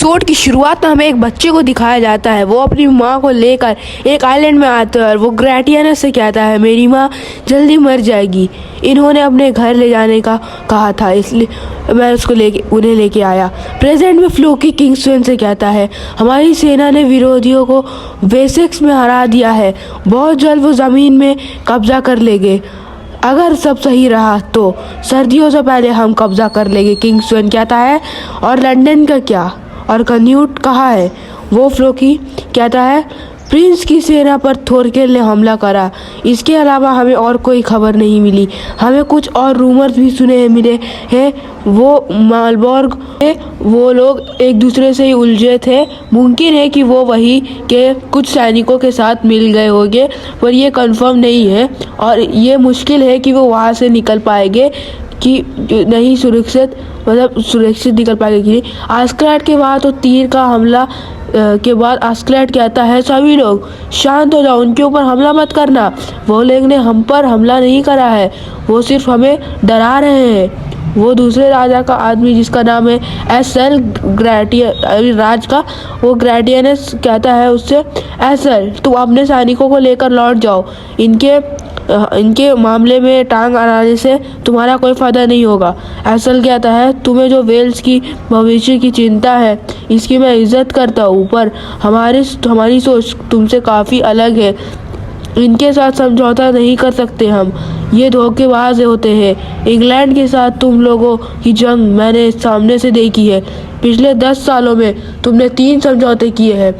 Episode की शुरुआत में हमें एक बच्चे को दिखाया जाता है। वो अपनी माँ को लेकर एक आइलैंड में आता है और वो ग्रेटियनस से कहता है मेरी माँ जल्दी मर जाएगी, इन्होंने अपने घर ले जाने का कहा था, इसलिए मैं उसको उन्हें लेके आया। प्रेजेंट में फ्लोकी किंग्समैन से कहता है हमारी सेना ने विरोधियों को वेसेक्स में हरा दिया है, बहुत जल्द वो ज़मीन में कब्जा कर लेंगे, अगर सब सही रहा तो सर्दियों से पहले हम कब्जा कर लेंगे, किंग्समैन कहता है। और लंदन का क्या, और कन्यूट कहाँ है? वो फ्लोकी कहता है प्रिंस की सेना पर थोरकेल ने हमला करा, इसके अलावा हमें और कोई खबर नहीं मिली। हमें कुछ और रूमर्स भी मिले हैं, वो मालबोर्ग में वो लोग एक दूसरे से ही उलझे थे, मुमकिन है कि वो वही के कुछ सैनिकों के साथ मिल गए होंगे, पर ये कंफर्म नहीं है और ये मुश्किल है कि वो वहाँ से निकल पाएंगे कि नहीं, सुरक्षित निकल पाएंगे कि नहीं। आस्कलैड के बाद तो तीर का हमला के बाद आस्कलैड कहता है सभी लोग शांत हो जाओ, उनके ऊपर हमला मत करना, वो लोग ने हम पर हमला नहीं करा है, वो सिर्फ हमें डरा रहे हैं। वो दूसरे राजा का आदमी जिसका नाम है एसल राज का, वो ग्रेटियनस कहता है उससे एसल तुम अपने सैनिकों को लेकर लौट जाओ, इनके मामले में टांग अड़ाने से तुम्हारा कोई फ़ायदा नहीं होगा। एसल कहता है तुम्हें जो वेल्स की भविष्य की चिंता है इसकी मैं इज्जत करता हूँ, पर हमारी सोच तुमसे काफ़ी अलग है, इनके साथ समझौता नहीं कर सकते हम, ये धोखेबाज होते हैं। इंग्लैंड के साथ तुम लोगों की जंग मैंने सामने से देखी है, पिछले 10 सालों में तुमने 3 समझौते किए हैं,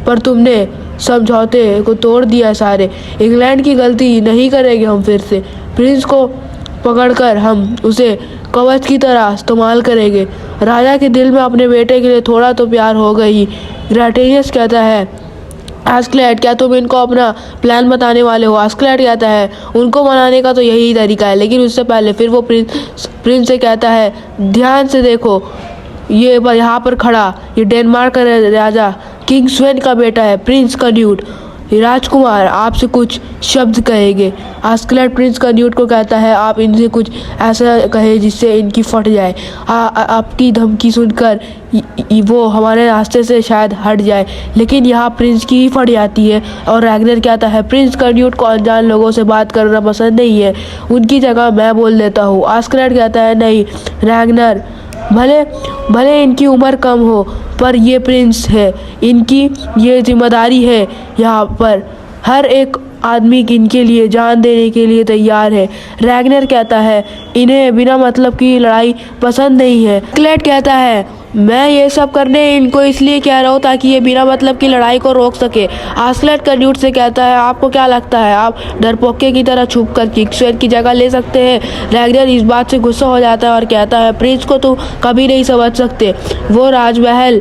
पर तुमने समझौते को तोड़ दिया सारे। इंग्लैंड की गलती नहीं करेंगे हम फिर से, प्रिंस को पकड़कर हम उसे कवच की तरह इस्तेमाल करेंगे। राजा के दिल में अपने बेटे के लिए थोड़ा तो प्यार होगा ही। ग्रेटियनस कहता है आस्कलैड क्या तुम इनको अपना प्लान बताने वाले हो? आस्कलैड कहता है उनको मनाने का तो यही तरीका है, लेकिन उससे पहले फिर वो प्रिंस से कहता है ध्यान से देखो, ये यहाँ पर खड़ा ये डेनमार्क का राजा किंग्समैन का बेटा है, प्रिंस कन्यूट, राजकुमार आपसे कुछ शब्द कहेंगे। आस्कलैड प्रिंस कन्यूट को कहता है आप इनसे कुछ ऐसा कहे जिससे इनकी फट जाए, आपकी धमकी सुनकर वो हमारे रास्ते से शायद हट जाए, लेकिन यहाँ प्रिंस की ही फट जाती है। और रैगनर कहता है प्रिंस कन्यूट को अनजान लोगों से बात करना पसंद नहीं है, उनकी जगह मैं बोल देता हूँ। आस्कलैड कहता है नहीं रैगनर, भले इनकी उम्र कम हो पर ये प्रिंस है, इनकी ये जिम्मेदारी है, यहाँ पर हर एक आदमी इनके लिए जान देने के लिए तैयार है। रैगनर कहता है इन्हें बिना मतलब की लड़ाई पसंद नहीं है। क्लेट कहता है मैं ये सब करने इनको इसलिए कह रहा हूँ ताकि ये बिना मतलब की लड़ाई को रोक सके। आस्कलैड कन्यूट से कहता है आपको क्या लगता है आप डरपोके की तरह छुप कर किंग्समैन की जगह ले सकते हैं? रैगनर इस बात से गुस्सा हो जाता है और कहता है प्रिंस को तुम कभी नहीं समझ सकते, वो राजमहल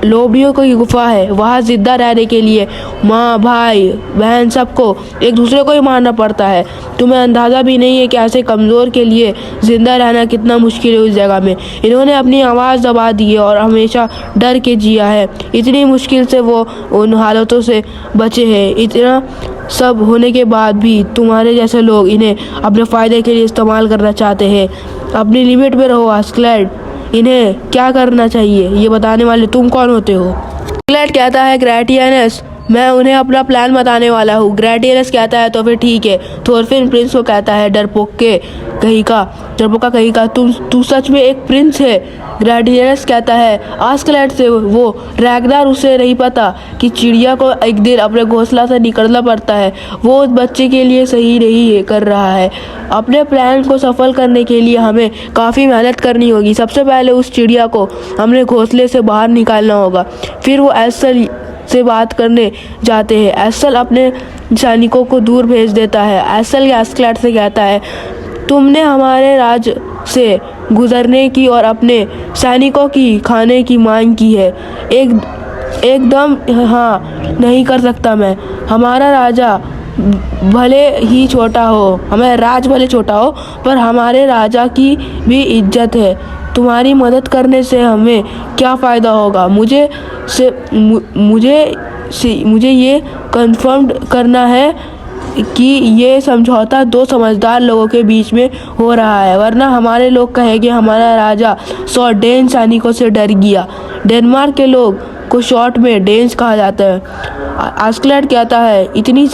लोबियों की गुफा है, वहाँ जिंदा रहने के लिए माँ भाई बहन सबको एक दूसरे को ही मारना पड़ता है। तुम्हें अंदाज़ा भी नहीं है कि ऐसे कमज़ोर के लिए जिंदा रहना कितना मुश्किल है उस जगह में। इन्होंने अपनी आवाज़ दबा दी है और हमेशा डर के जिया है, इतनी मुश्किल से वो उन हालतों से बचे हैं। इतना सब होने के बाद भी तुम्हारे जैसे लोग इन्हें अपने फ़ायदे के लिए इस्तेमाल करना चाहते हैं। अपनी लिमिट में रहो आस्कलैड, इन्हें क्या करना चाहिए ये बताने वाले तुम कौन होते हो? आस्कलैड कहता है ग्रेटियनस मैं उन्हें अपना प्लान बताने वाला हूँ। ग्रेटियनस कहता है तो फिर ठीक है। थोरफिन प्रिंस को कहता है डरपोका कहीं का तू सच में एक प्रिंस है? ग्रेटियनस कहता है आस्कलैड से वो रैगनर उसे नहीं पता कि चिड़िया को एक दिन अपने घोंसला से निकलना पड़ता है, वो उस बच्चे के लिए सही नहीं कर रहा है। अपने प्लान को सफल करने के लिए हमें काफ़ी मेहनत करनी होगी। सबसे पहले उस चिड़िया को हमने घोंसले से बाहर निकालना होगा। फिर वो एसल से बात करने जाते हैं। एसल अपने सैनिकों को दूर भेज देता है। एसल आस्कलैड से कहता है तुमने हमारे राज से गुजरने की और अपने सैनिकों की खाने की मांग की है, एकदम हाँ नहीं कर सकता मैं। हमारा राजा भले ही छोटा हो, हमारा राज भले छोटा हो, पर हमारे राजा की भी इज्जत है। तुम्हारी मदद करने से हमें क्या फ़ायदा होगा? मुझे ये कंफर्म करना है कि ये समझौता 2 समझदार लोगों के बीच में हो रहा है, वरना हमारे लोग कहेंगे हमारा राजा 100 डेन सैनिकों से डर गया। डेनमार्क के लोग को शॉर्ट में डेन्स कहा जाता है। आस्कलेड कहता है इतनी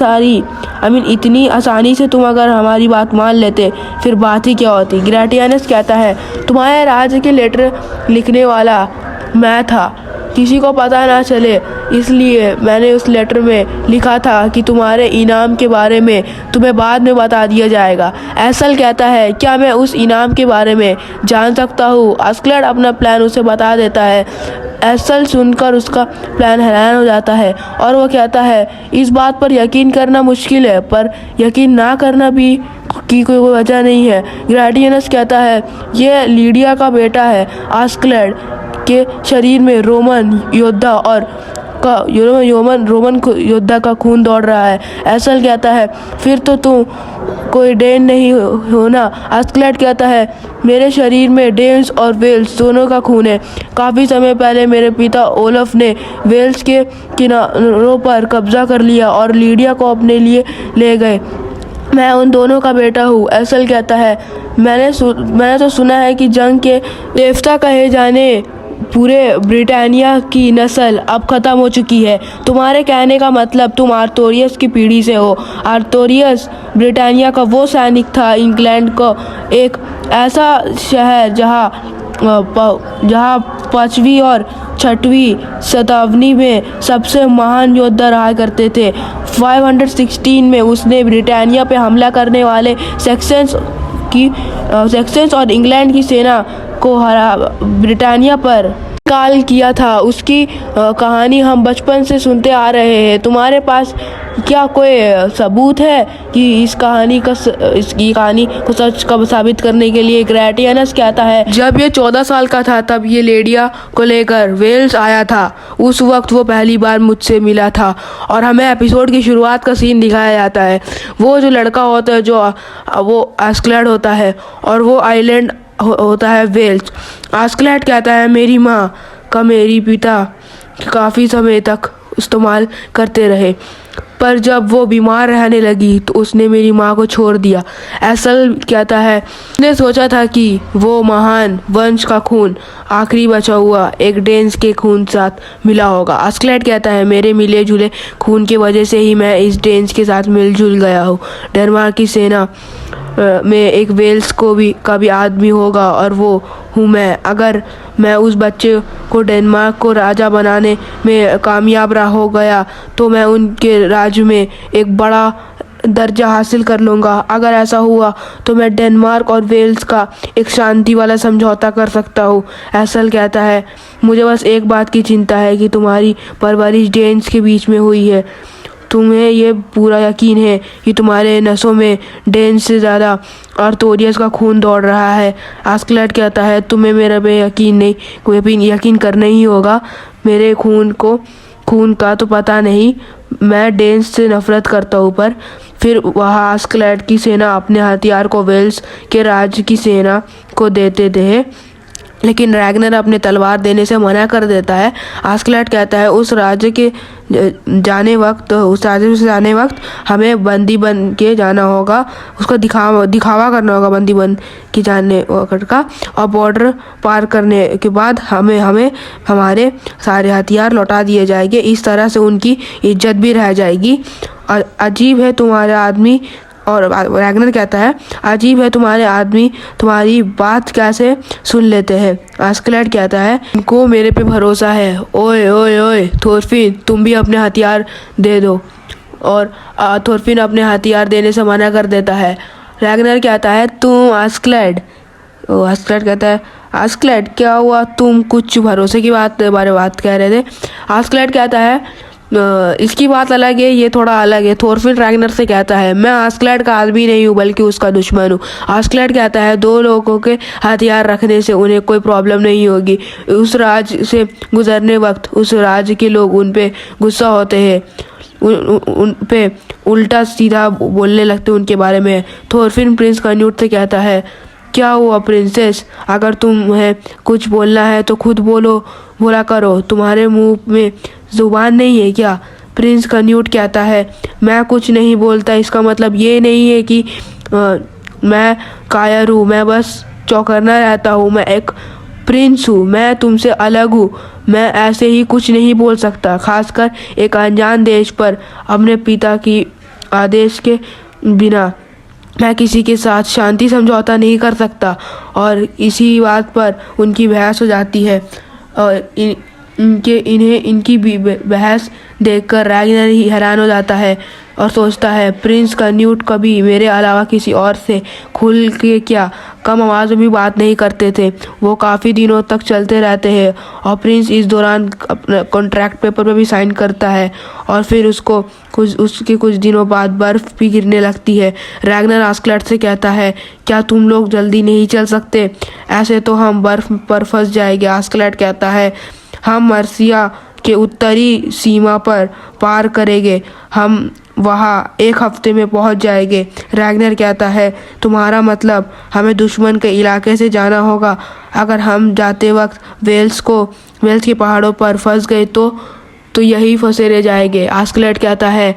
आसानी से तुम अगर हमारी बात मान लेते फिर बात ही क्या होती। ग्रेटियनस कहता है तुम्हारे राज्य के लेटर लिखने वाला मैं था, किसी को पता ना चले इसलिए मैंने उस लेटर में लिखा था कि तुम्हारे इनाम के बारे में तुम्हें बाद में बता दिया जाएगा। एसल कहता है क्या मैं उस इनाम के बारे में जान सकता हूँ। आस्कलेड अपना प्लान उसे बता देता है। एसल सुनकर उसका प्लान हैरान हो जाता है और वो कहता है इस बात पर यकीन करना मुश्किल है, पर यकीन ना करना भी की कोई वजह नहीं है। ग्रेटियनस कहता है ये लीडिया का बेटा है। आस्कलेड के शरीर में रोमन योद्धा का खून दौड़ रहा है। एसल कहता है फिर तो तुम कोई डेन नहीं हो ना। आस्कलेड कहता है मेरे शरीर में डेन्स और वेल्स दोनों का खून है। काफ़ी समय पहले मेरे पिता ओलफ ने वेल्स के किनारों पर कब्जा कर लिया और लीडिया को अपने लिए ले गए। मैं उन दोनों का बेटा हूँ। एसल कहता है मैंने तो सुना है कि जंग के देवता कहे जाने पूरे ब्रिटानिया की नस्ल अब ख़त्म हो चुकी है। तुम्हारे कहने का मतलब तुम आर्थोरियस की पीढ़ी से हो। आर्थोरियस ब्रिटानिया का वो सैनिक था, इंग्लैंड को एक ऐसा शहर जहाँ 5वीं और 6वीं शताब्दी में सबसे महान योद्धा रहा करते थे। 516 में उसने ब्रिटानिया पे हमला करने वाले सेक्शंस और इंग्लैंड की सेना को ब्रिटानिया पर काल किया था। उसकी कहानी हम बचपन से सुनते आ रहे हैं। तुम्हारे पास क्या कोई सबूत है कि इसकी कहानी को सच का साबित करने के लिए। ग्रेटियनस कहता है जब ये 14 साल का था तब ये लीडिया को लेकर वेल्स आया था। उस वक्त वो पहली बार मुझसे मिला था और हमें एपिसोड की शुरुआत का सीन दिखाया जाता है। वो जो लड़का होता है वो आस्कलेड होता है और वो आइलैंड होता है वेल्स। आस्कलेड कहता है मेरी माँ का मेरी पिता काफ़ी समय तक इस्तेमाल करते रहे, पर जब वो बीमार रहने लगी तो उसने मेरी माँ को छोड़ दिया। एसल कहता है उसने सोचा था कि वो महान वंश का खून आखिरी बचा हुआ एक डेन्स के खून साथ मिला होगा। आस्कलेड कहता है मेरे मिले जुले खून की वजह से ही मैं इस डेन्स के साथ मिलजुल गया हूँ। डेनमार्क की सेना में एक वेल्स का भी आदमी होगा और वो हूँ मैं। अगर मैं उस बच्चे को डेनमार्क को राजा बनाने में कामयाब हो गया तो मैं उनके राज्य में एक बड़ा दर्जा हासिल कर लूँगा। अगर ऐसा हुआ तो मैं डेनमार्क और वेल्स का एक शांति वाला समझौता कर सकता हूँ। एसल कहता है मुझे बस एक बात की चिंता है कि तुम्हारी परवरिश डेन्स के बीच में हुई है। तुम्हें ये पूरा यकीन है कि तुम्हारे नसों में डेन्स से ज़्यादा आर्थोरियस का खून दौड़ रहा है। आस्कलेड कहता है तुम्हें मेरे पे यकीन करना ही होगा। मेरे खून का तो पता नहीं, मैं डेन्स से नफरत करता हूँ। पर फिर वहाँ आस्कलेड की सेना अपने हथियार को वेल्स के राज्य की सेना को देते थे, लेकिन रैगनर अपने तलवार देने से मना कर देता है। आस्कलेड कहता है उस राज्य से जाने वक्त हमें बंदी बन के जाना होगा, उसका दिखावा करना होगा बंदी बन के जाने वक्त का, और बॉर्डर पार करने के बाद हमें हमारे सारे हथियार लौटा दिए जाएंगे। इस तरह से उनकी इज्जत भी रह जाएगी। अजीब है तुम्हारे आदमी, और रैगनर कहता है अजीब है तुम्हारे आदमी तुम्हारी बात कैसे सुन लेते हैं। आस्कलेड कहता है उनको मेरे पे भरोसा है। ओए ओए ओए थोरफिन तुम भी अपने हथियार दे दो, और थोरफिन अपने हथियार देने से मना कर देता है। रैगनर कहता है तुम आस्कलेड कहता है आस्कलेड क्या हुआ, तुम कुछ भरोसे की बारे बात कह रहे थे। आस्कलेड कहता है इसकी बात अलग है, ये थोड़ा अलग है। थोरफिन रैगनर से कहता है मैं आस्कलेड का आदमी नहीं हूँ बल्कि उसका दुश्मन हूँ। आस्कलेड कहता है 2 लोगों के हथियार रखने से उन्हें कोई प्रॉब्लम नहीं होगी। उस राज्य से गुजरने वक्त उस राज्य के लोग उन पे गुस्सा होते हैं, उन पे उल्टा सीधा बोलने लगते उनके बारे में। थोरफिन प्रिंस कन्यूट से कहता है क्या हुआ प्रिंसेस, अगर तुम्हें कुछ बोलना है तो खुद बोला करो, तुम्हारे मुंह में जुबान नहीं है क्या। प्रिंस कन्यूट कहता है मैं कुछ नहीं बोलता, इसका मतलब ये नहीं है कि मैं कायर हूँ, मैं बस चौकन्ना रहता हूँ। मैं एक प्रिंस हूँ, मैं तुमसे अलग हूँ। मैं ऐसे ही कुछ नहीं बोल सकता, खासकर एक अनजान देश पर अपने पिता की आदेश के बिना। मैं किसी के साथ शांति समझौता नहीं कर सकता। और इसी बात पर उनकी बहस हो जाती है। और इनकी भी बहस देखकर रैगनर ही हैरान हो जाता है और सोचता है, प्रिंस का न्यूट कभी मेरे अलावा किसी और से खुल के क्या कम आवाज़ में भी बात नहीं करते थे। वो काफ़ी दिनों तक चलते रहते हैं और प्रिंस इस दौरान अपना कॉन्ट्रैक्ट पेपर पर भी साइन करता है। और फिर उसके कुछ दिनों बाद बर्फ़ भी गिरने लगती है। रैगनर आस्कलैट से कहता है, क्या तुम लोग जल्दी नहीं चल सकते? ऐसे तो हम बर्फ़ पर फंस जाएंगे। आस्कलैट कहता है, हम मर्सिया के उत्तरी सीमा पर पार करेंगे, हम वहाँ 1 हफ्ते में पहुँच जाएंगे। रैगनर कहता है, तुम्हारा मतलब हमें दुश्मन के इलाके से जाना होगा? अगर हम जाते वक्त वेल्स के पहाड़ों पर फंस गए तो यही फंसे रह जाएंगे। आस्कलैट कहता है,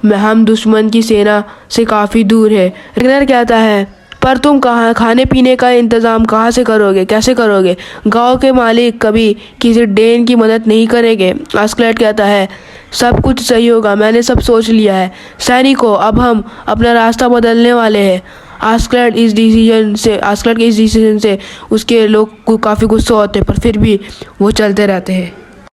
हम दुश्मन की सेना से काफ़ी दूर है। रैगनर कहता है, पर तुम खाने पीने का इंतज़ाम कहाँ से करोगे, कैसे करोगे? गांव के मालिक कभी किसी डेन की मदद नहीं करेंगे। आस्कलैट कहता है, सब कुछ सही होगा, मैंने सब सोच लिया है। सैनिकों, अब हम अपना रास्ता बदलने वाले हैं। आस्कलैट के इस डिसीजन से उसके लोग को काफ़ी गुस्सा होते हैं, पर फिर भी वो चलते रहते हैं।